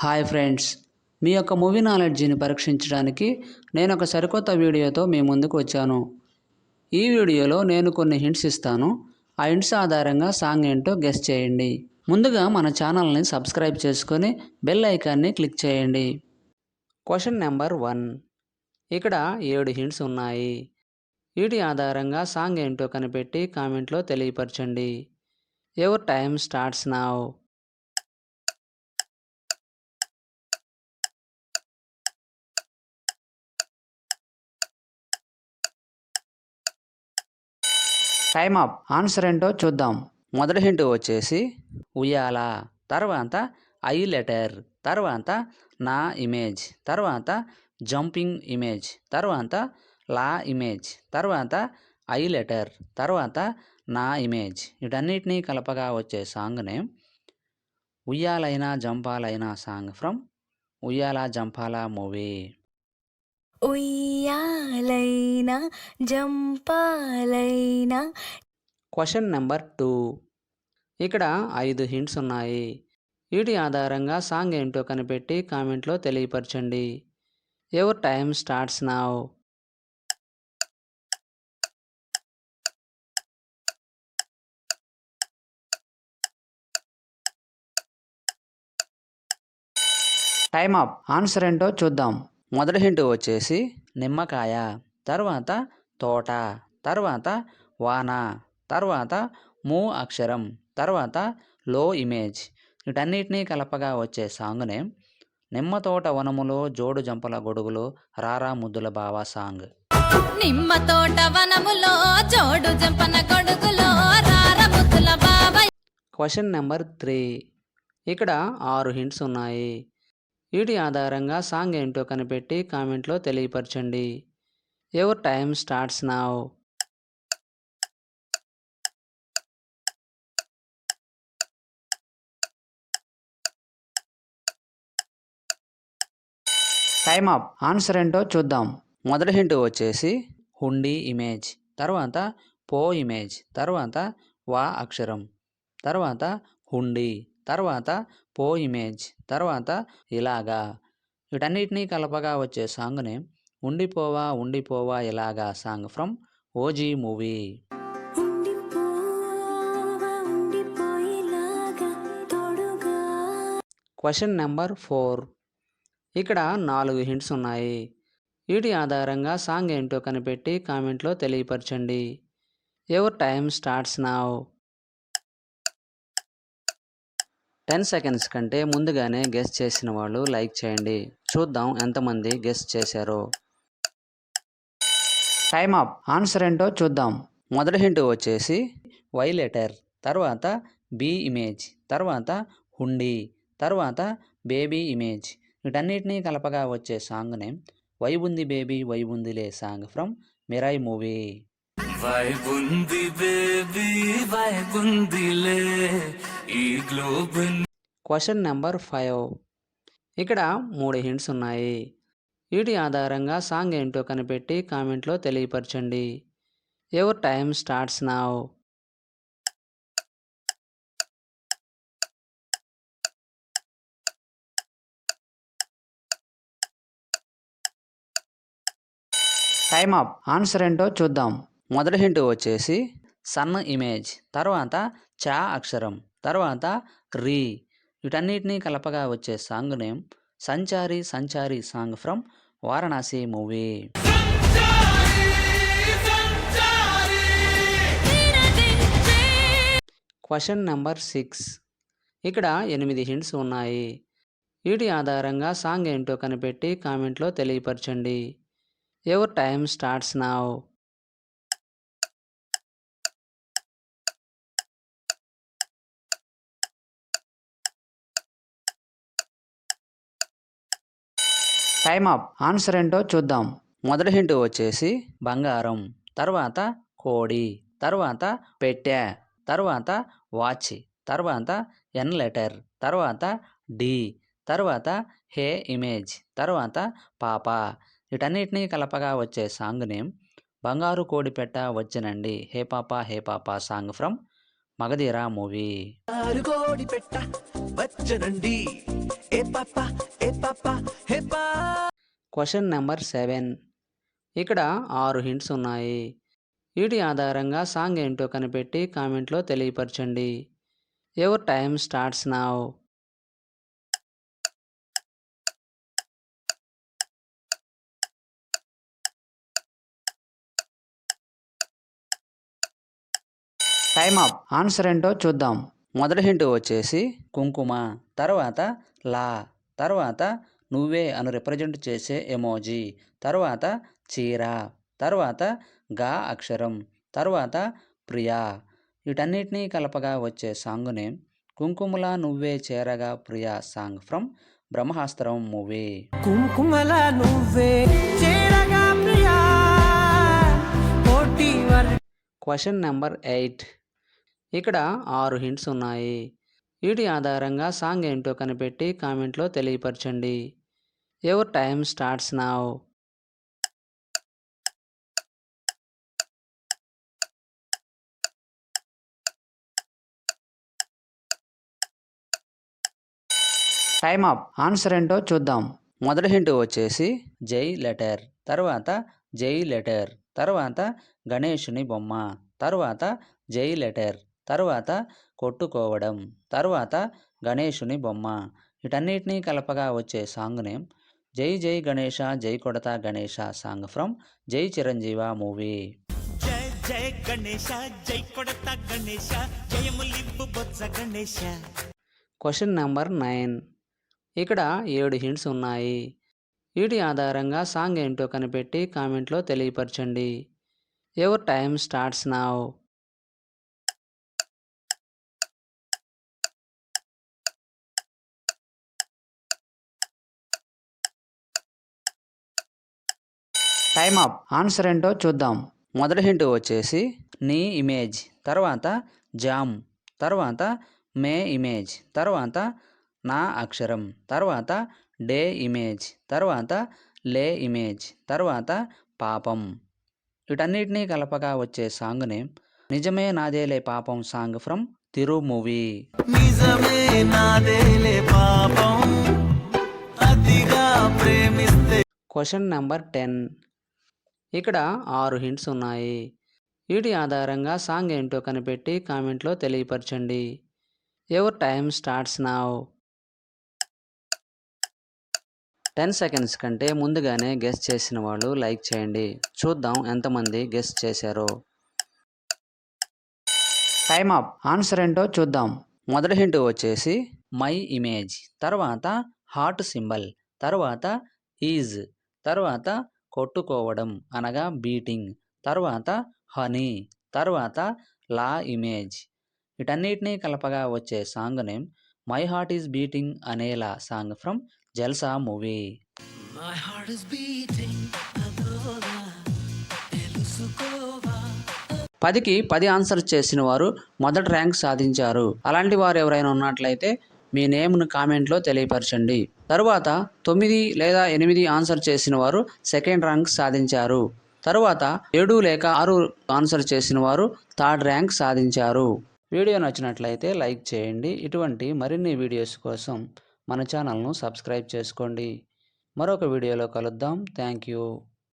Hi friends, మీ యొక్క movie నాలెడ్జిని పరీక్షించడానికి నేను ఒక సరికొత్త వీడియోతో మీ ముందుకు వచ్చాను. ఈ వీడియోలో నేను కొన్ని హింట్స్ ఇస్తాను. ఆ హింట్స్ ఆధారంగా సాంగ్ ఏంటో గెస్ చేయండి. ముందుగా మన ఛానల్ని సబ్స్క్రైబ్ చేసుకొని బెల్ ఐకాన్ని క్లిక్ చేయండి. Question number 1. ఇక్కడ 7 హింట్స్ ఉన్నాయి. వీటి ఆధారంగా సాంగ్ ఏంటో కనిపెట్టి కామెంట్లో తెలియపరచండి. Your time starts now. Time up. Answer ఏంటో చూద్దాం. మొదటి హింట్ వచ్చేసి ఉయ్యాల, తర్వాత ఐ లెటర్, తర్వాత నా ఇమేజ్, తర్వాత జంపింగ్ ఇమేజ్, తర్వాత లా ఇమేజ్, తర్వాత ఐ లెటర్, తర్వాత నా ఇమేజ్. వీటన్నిటినీ కలపగా వచ్చే సాంగ్ నేమ్ ఉయ్యాలైనా జంపాలైనా song from Uyyala Jampala movie. ఉయ్యాలైనా జంపాలైనా. Question number 2. ఇక్కడ 5 హింట్స్ ఉన్నాయి. వీటి ఆధారంగా సాంగ్ ఏంటో కనిపెట్టి కామెంట్లో తెలియపరచండి. Your time starts now. Time up. Answer ఏంటో చూద్దాం. మొదటి హింట్ వచ్చేసి నిమ్మకాయ, తర్వాత తోట, తర్వాత వాన, తర్వాత మూ అక్షరం, తర్వాత లో ఇమేజ్. వీటన్నిటినీ కలపగా వచ్చే సాంగ్ నేమ్ నిమ్మ తోట వనములో జోడు జంపల గొడుగులో రారా ముద్దుల బావా సాంగ్. నిమ్మ తోట వనములో జోడు జంపన గొడుగులో రారా ముద్దుల బావా. Question number 3. ఇక్కడ 6 హింట్స్ ఉన్నాయి. వీటి ఆధారంగా సాంగ్ ఏంటో కనిపెట్టి కామెంట్లో తెలియపరచండి. Your time starts now. Time up. Answer ఏంటో చూద్దాం. మొదటి హింట్ వచ్చేసి హుండీ ఇమేజ్, తర్వాత పో ఇమేజ్, తర్వాత వా అక్షరం, తర్వాత హుండీ, తర్వాత పో ఇమేజ్, తర్వాత ఇలాగా. వీటన్నిటినీ కలపగా వచ్చే సాంగ్ నేమ్ ఉండిపోవా ఉండిపోవా ఇలాగా song from OG movie. Question number 4. ఇక్కడ 4 హింట్స్ ఉన్నాయి. వీటి ఆధారంగా సాంగ్ ఏంటో కనిపెట్టి కామెంట్లో తెలియపరచండి. Your time starts now. 10 seconds కంటే ముందుగానే గెస్ చేసిన వాళ్ళు లైక్ చేయండి. చూద్దాం ఎంతమంది గెస్ చేశారో. Time up. ఆన్సర్ ఏంటో చూద్దాం. మొదటి హింట్ వచ్చేసి వై లెటర్, తర్వాత బి ఇమేజ్, తర్వాత హుండీ, తర్వాత బేబీ ఇమేజ్. వీటన్నిటినీ కలపగా వచ్చే సాంగ్ నేమ్ వై ఉంది బేబీ వై ఉందిలే song from Mirai movie. Question number 5. ఇక్కడ 3 హింట్స్ ఉన్నాయి. వీటి ఆధారంగా సాంగ్ ఏంటో కనిపెట్టి కామెంట్లో తెలియపరచండి. Your time starts now. Time up. Answer ఏంటో చూద్దాం. మొదటి హింట్ వచ్చేసి సన్ ఇమేజ్, తర్వాత చా అక్షరం, తర్వాత రీ. వీటన్నిటినీ కలపగా వచ్చే song name Sanchari Sanchari song from Varanasi movie. Question number 6. ఇక్కడ 8 హింట్స్ ఉన్నాయి. వీటి ఆధారంగా సాంగ్ ఏంటో కనిపెట్టి కామెంట్లో తెలియపరచండి. Your time starts now. Time up. Answer ఏంటో చూద్దాం. మొదటి హింట్ వచ్చేసి బంగారం, తర్వాత కోడి, తర్వాత పెట్టె, తర్వాత వాచ్, తర్వాత ఎన్ లెటర్, తర్వాత డి, తర్వాత హే ఇమేజ్, తర్వాత పాప. వీటన్నిటినీ కలపగా వచ్చే సాంగ్ నేమ్ బంగారు కోడి పెట్ట వచ్చినండి హే పాప song from Magadheera movie. Question number 7. ఇక్కడ 6 హింట్స్ ఉన్నాయి. వీటి ఆధారంగా సాంగ్ ఏంటో కనిపెట్టి కామెంట్లో తెలియపరచండి. Your time starts now. Time up. Answer ఏంటో చూద్దాం. మొదటి హింట్ వచ్చేసి కుంకుమ, తర్వాత లా, తర్వాత నువ్వే అను రిప్రజెంట్ చేసే ఎమోజీ, తర్వాత చీర, తర్వాత గా అక్షరం, తర్వాత ప్రియా. వీటన్నిటినీ కలపగా వచ్చే సాంగ్ నేమ్ కుంకుమలా నువ్వే చేరగా ప్రియా సాంగ్ ఫ్రమ్ బ్రహ్మాస్త్రం మూవీ. కుంకుమలా నువ్వే చేరగా ప్రియా. Question number 8. ఇక్కడ 6 హింట్స్ ఉన్నాయి. వీటి ఆధారంగా సాంగ్ ఏంటో కనిపెట్టి కామెంట్లో తెలియపరచండి. Your time starts now. Time up. Answer ఏంటో చూద్దాం. మొదటి హింట్ వచ్చేసి జై లెటర్, తర్వాత జై లెటర్, తర్వాత గణేషుని బొమ్మ, తర్వాత జై లెటర్, తర్వాత కొట్టుకోవడం, తర్వాత గణేషుని బొమ్మ. వీటన్నిటినీ కలపగా వచ్చే సాంగ్ నేమ్ జై జై గణేష జై కొడతా గణేష సాంగ్ ఫ్రమ్ జై చిరంజీవ మూవీ. జై జై గణేష జై కొడతా గణేష జయములివ్వు బొజ్జ గణేష. Question number 9. ఇక్కడ 7 హింట్స్ ఉన్నాయి. వీటి ఆధారంగా సాంగ్ ఏంటో కనిపెట్టి కామెంట్లో తెలియపరచండి. Your time starts now. Time up. Answer ఏంటో చూద్దాం. మొదటి హింట్ వచ్చేసి నీ ఇమేజ్, తర్వాత జామ్, తర్వాత మే ఇమేజ్, తర్వాత నా అక్షరం, తర్వాత డే ఇమేజ్, తర్వాత లే ఇమేజ్, తర్వాత పాపం. వీటన్నిటినీ కలపగా వచ్చే సాంగ్ నేమ్ నిజమే నాదేలే పాపం సాంగ్ ఫ్రమ్ తిరు మూవీ. నిజమే నాదేలే పాపం అతిగా ప్రేమిస్తే. Question number 10. ఇక్కడ 6 హింట్స్ ఉన్నాయి. వీటి ఆధారంగా సాంగ్ ఏంటో కనిపెట్టి కామెంట్లో తెలియపరచండి. Your time starts now. 10 seconds కంటే ముందుగానే గెస్ చేసిన వాళ్ళు లైక్ చేయండి. చూద్దాం ఎంతమంది గెస్ చేశారో. Time up. ఆన్సర్ ఏంటో చూద్దాం. మొదటి హింట్ వచ్చేసి మై ఇమేజ్, తర్వాత హార్ట్ సింబల్, తర్వాత ఈజ్, తర్వాత కొట్టుకోవడం అనగా బీటింగ్, తర్వాత హనీ, తర్వాత లా ఇమేజ్. వీటన్నిటినీ కలపగా వచ్చే song name my heart is beating అనేలా సాంగ్ ఫ్రమ్ జల్సా మూవీ. 10కి 10 ఆన్సర్ చేసిన వారు మొదటి ర్యాంక్ సాధించారు. అలాంటి వారు ఎవరైనా ఉన్నట్లయితే మీ నేమ్ను కామెంట్లో తెలియపరచండి. తరువాత 9 లేదా 8 ఆన్సర్ చేసిన వారు సెకండ్ ర్యాంక్ సాధించారు. తరువాత 7 లేక 6 ఆన్సర్ చేసిన వారు థర్డ్ ర్యాంక్ సాధించారు. వీడియో నచ్చినట్లయితే లైక్ చేయండి. ఇటువంటి మరిన్ని వీడియోస్ కోసం మన ఛానల్ను సబ్స్క్రైబ్ చేసుకోండి. మరొక వీడియోలో కలుద్దాం. Thank you.